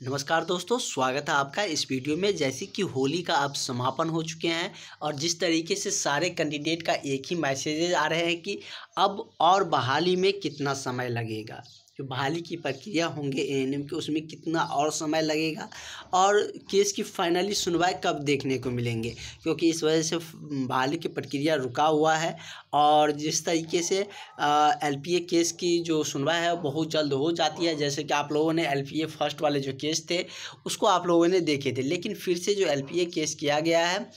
नमस्कार दोस्तों, स्वागत है आपका इस वीडियो में। जैसे कि होली का अब समापन हो चुके हैं और जिस तरीके से सारे कैंडिडेट का एक ही मैसेजेस आ रहे हैं कि अब और बहाली में कितना समय लगेगा, जो बहाली की प्रक्रिया होंगे एएनएम के उसमें कितना और समय लगेगा और केस की फाइनली सुनवाई कब देखने को मिलेंगे, क्योंकि इस वजह से बहाली की प्रक्रिया रुका हुआ है। और जिस तरीके से एलपीए केस की जो सुनवाई है बहुत जल्द हो जाती है। जैसे कि आप लोगों ने एलपीए फर्स्ट वाले जो केस थे उसको आप लोगों ने देखे थे, लेकिन फिर से जो एलपीए केस किया गया है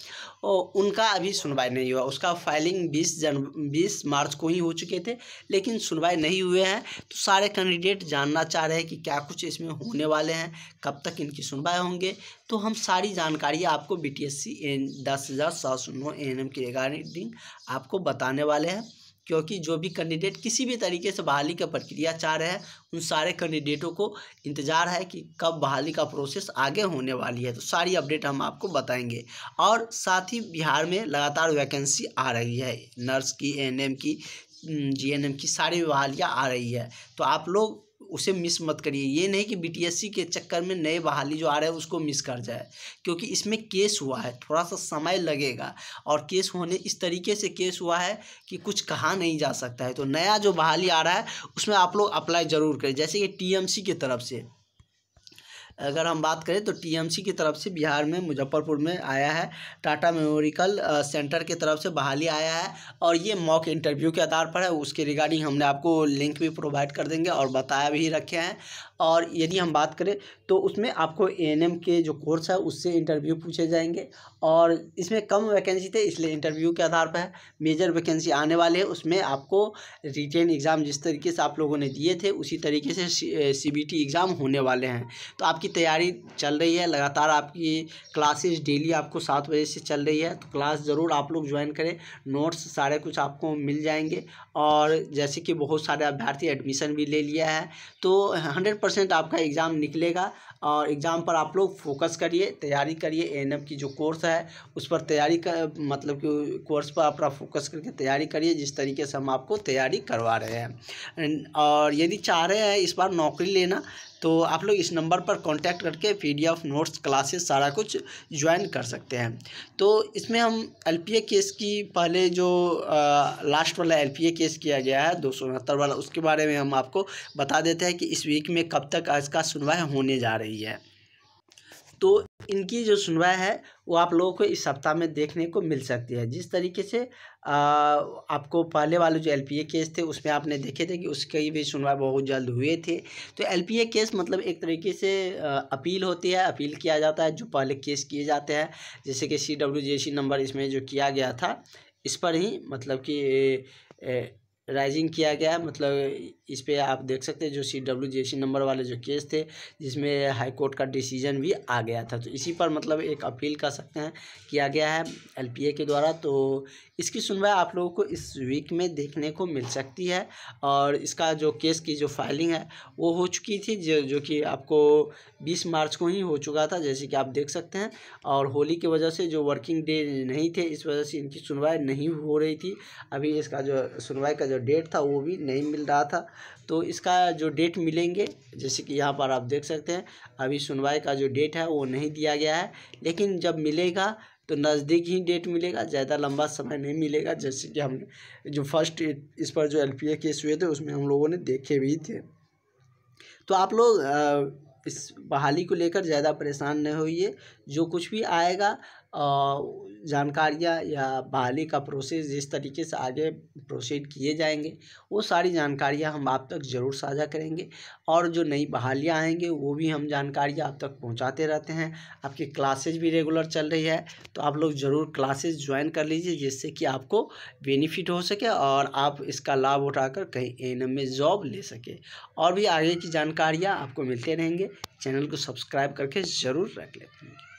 उनका अभी सुनवाई नहीं हुआ। उसका फाइलिंग 20 मार्च को ही हो चुके थे, लेकिन सुनवाई नहीं हुए हैं। तो सारे कैंडिडेट जानना चाह रहे हैं कि क्या कुछ इसमें होने वाले हैं, कब तक इनकी सुनवाई होंगे। तो हम सारी जानकारी आपको बीटीएससी 10,709 एएनएम के रिगार्डिंग आपको बताने वाले हैं, क्योंकि जो भी कैंडिडेट किसी भी तरीके से बहाली का प्रक्रिया चाह रहे हैं उन सारे कैंडिडेटों को इंतज़ार है कि कब बहाली का प्रोसेस आगे होने वाली है। तो सारी अपडेट हम आपको बताएंगे। और साथ ही बिहार में लगातार वैकेंसी आ रही है, नर्स की, एएनएम की, जीएनएम की सारी बहालियाँ आ रही है। तो आप लोग उसे मिस मत करिए। ये नहीं कि बीटीएससी के चक्कर में नए बहाली जो आ रहे हैं उसको मिस कर जाए, क्योंकि इसमें केस हुआ है, थोड़ा सा समय लगेगा। और केस होने इस तरीके से केस हुआ है कि कुछ कहा नहीं जा सकता है। तो नया जो बहाली आ रहा है उसमें आप लोग अप्लाई ज़रूर करें। जैसे कि टीएमसी की तरफ से अगर हम बात करें तो टीएमसी की तरफ से बिहार में मुजफ्फरपुर में आया है, टाटा मेमोरियल सेंटर की तरफ से बहाली आया है और ये मॉक इंटरव्यू के आधार पर है। उसके रिगार्डिंग हमने आपको लिंक भी प्रोवाइड कर देंगे और बताया भी रखे हैं। और यदि हम बात करें तो उसमें आपको एएनएम के जो कोर्स है उससे इंटरव्यू पूछे जाएंगे और इसमें कम वैकेंसी थे इसलिए इंटरव्यू के आधार पर है। मेजर वैकेंसी आने वाले हैं, उसमें आपको रिटेन एग्ज़ाम जिस तरीके से आप लोगों ने दिए थे उसी तरीके से सीबीटी एग्ज़ाम होने वाले हैं। तो आपकी तैयारी चल रही है, लगातार आपकी क्लासेस डेली आपको 7 बजे से चल रही है। तो क्लास ज़रूर आप लोग ज्वाइन करें, नोट्स सारे कुछ आपको मिल जाएंगे। और जैसे कि बहुत सारे अभ्यर्थी एडमिशन भी ले लिया है, तो 100% आपका एग्ज़ाम निकलेगा। और एग्ज़ाम पर आप लोग फोकस करिए, तैयारी करिए। एएनएम की जो कोर्स है उस पर तैयारी कर मतलब कि कोर्स पर अपना फोकस करके तैयारी करिए, जिस तरीके से हम आपको तैयारी करवा रहे हैं। और यदि चाह रहे हैं इस बार नौकरी लेना तो आप लोग इस नंबर पर कांटेक्ट करके पीडीएफ नोट्स क्लासेस सारा कुछ ज्वाइन कर सकते हैं। तो इसमें हम एलपीए केस की पहले जो लास्ट वाला एलपीए केस किया गया है 269 वाला, उसके बारे में हम आपको बता देते हैं कि इस वीक में कब तक इसका सुनवाई होने जा रही है। तो इनकी जो सुनवाई है वो आप लोगों को इस सप्ताह में देखने को मिल सकती है। जिस तरीके से आपको पहले वाले जो एलपीए केस थे उसमें आपने देखे थे कि उसकी भी सुनवाई बहुत जल्द हुए थे। तो एलपीए केस मतलब एक तरीके से अपील होती है, अपील किया जाता है जो पहले केस किए जाते हैं। जैसे कि CWJC नंबर इसमें जो किया गया था इस पर ही मतलब कि राइजिंग किया गया, मतलब इस पे आप देख सकते हैं जो CWJC नंबर वाले जो केस थे जिसमें हाई कोर्ट का डिसीजन भी आ गया था। तो इसी पर मतलब एक अपील कर सकते हैं किया गया है एलपीए के द्वारा। तो इसकी सुनवाई आप लोगों को इस वीक में देखने को मिल सकती है। और इसका जो केस की जो फाइलिंग है वो हो चुकी थी, जो कि आपको 20 मार्च को ही हो चुका था, जैसे कि आप देख सकते हैं। और होली की वजह से जो वर्किंग डे नहीं थे इस वजह से इनकी सुनवाई नहीं हो रही थी। अभी इसका जो सुनवाई का जो डेट था वो भी नहीं मिल रहा था। तो इसका जो डेट मिलेंगे, जैसे कि यहाँ पर आप देख सकते हैं अभी सुनवाई का जो डेट है वो नहीं दिया गया है, लेकिन जब मिलेगा तो नज़दीक ही डेट मिलेगा, ज़्यादा लंबा समय नहीं मिलेगा। जैसे कि हम जो फर्स्ट इस पर जो एलपीए केस हुए थे उसमें हम लोगों ने देखे भी थे। तो आप लोग इस बहाली को लेकर ज़्यादा परेशान नहीं होइए। जो कुछ भी आएगा जानकारियाँ या बहाली का प्रोसेस जिस तरीके से आगे प्रोसीड किए जाएंगे वो सारी जानकारियाँ हम आप तक ज़रूर साझा करेंगे। और जो नई बहालियाँ आएंगे वो भी हम जानकारियाँ आप तक पहुंचाते रहते हैं। आपकी क्लासेज भी रेगुलर चल रही है, तो आप लोग ज़रूर क्लासेज ज्वाइन कर लीजिए, जिससे कि आपको बेनिफिट हो सके और आप इसका लाभ उठाकर कहीं एएनएम में जॉब ले सके। और भी आगे की जानकारियाँ आपको मिलते रहेंगे। चैनल को सब्सक्राइब करके ज़रूर रख लेते हैं।